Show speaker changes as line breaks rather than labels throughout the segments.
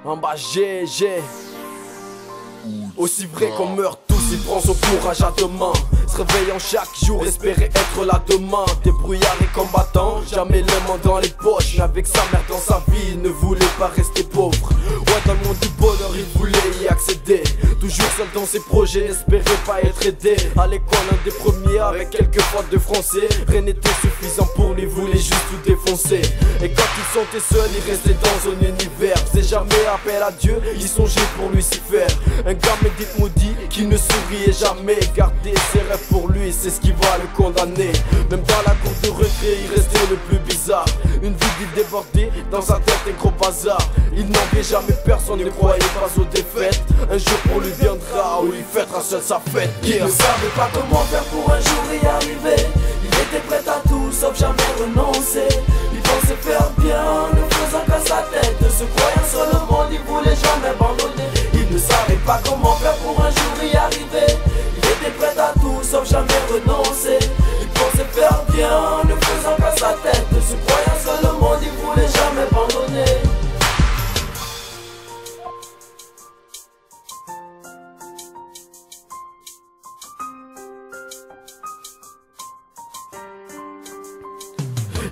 En bas GG. Aussi vrai qu'on meurt tous, il prend son courage à deux mains. Se réveillant chaque jour, espérer être là demain. Débrouillard et combattant, jamais les mains dans les poches. Avec sa mère dans sa vie, il ne voulait pas rester pauvre. Ouais, dans le monde du bonheur, il voulait y accéder. Toujours seul dans ses projets, n'espérait pas être aidé. À l'école, un des premiers avec quelques fautes de français. Rien n'était suffisant pour lui, voulait juste tout défoncer. Et quand il se sentait seul, il restait dans un univers. Faisait jamais appel à Dieu, il songeait pour Lucifer. Un gars médite maudit qui ne souriait jamais. Garder ses rêves pour lui, c'est ce qui va le condamner. Même dans la cour de récré, il restait le plus bizarre. Une vie vide débordée, dans sa tête un gros bazar. Il n'enviait jamais personne, ne croyait pas aux défaites. Un jour pour lui viendra où il fêtera seul sa fête.
Il ne savait pas comment faire pour un jour y arriver. Il était prêt à tout sauf jamais renoncer. Il pensait faire bien, ne faisant qu'à sa tête. Se croyant sur le monde, il voulait jamais abandonner. Il ne savait pas comment faire pour un jour y arriver. Il était prêt à tout sauf jamais renoncer. Il pensait faire bien, ne faisant qu'à sa tête. Se croyant sur le monde, il voulait jamais abandonner.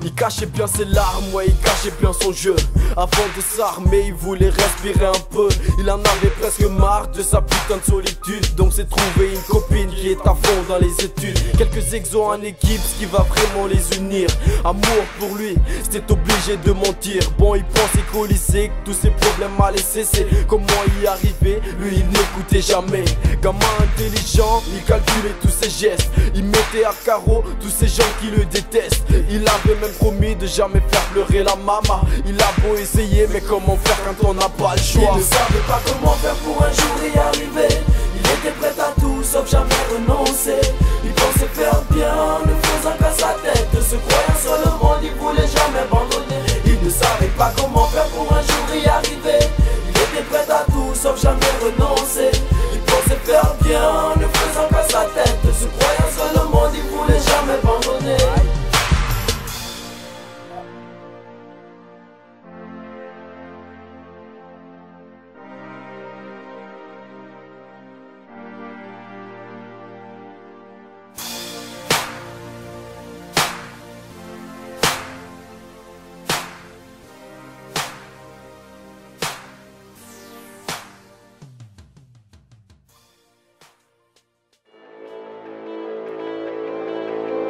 Il cachait bien ses larmes, ouais, il cachait bien son jeu. Avant de s'armer, il voulait respirer un peu. Il en avait presque marre de sa putain de solitude. Donc s'est trouvé une copine qui est à fond dans les études. Quelques exos en équipe, ce qui va vraiment les unir. Amour pour lui, c'était obligé de mentir. Bon, il pensait qu'au lycée, que tous ses problèmes allaient cesser. Comment y arriver? Lui, il n'écoutait jamais. Gamin intelligent, il calculait tous ses gestes. Il mettait à carreau tous ces gens qui le détestent. Il avait même promis de jamais faire pleurer la maman. Il a beau essayer, mais comment faire quand on n'a pas le choix?
Il ne savait pas comment faire pour un jour y arriver. Il était prêt à tout sauf jamais renoncer. Il pensait faire bien, ne faisant qu'à sa tête. Se croyant sur le monde, il voulait jamais abandonner. Il ne savait pas comment faire pour un jour y arriver. Il était prêt à tout sauf jamais renoncer. Il pensait faire bien, ne faisant qu'à sa tête. Se croyant sur le monde, il voulait jamais abandonner.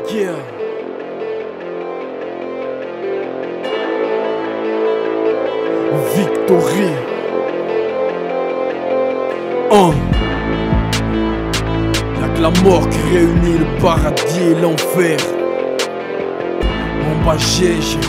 Yeah. Victory. Y'a que la mort qui réunit le paradis et l'enfer. En bas GG.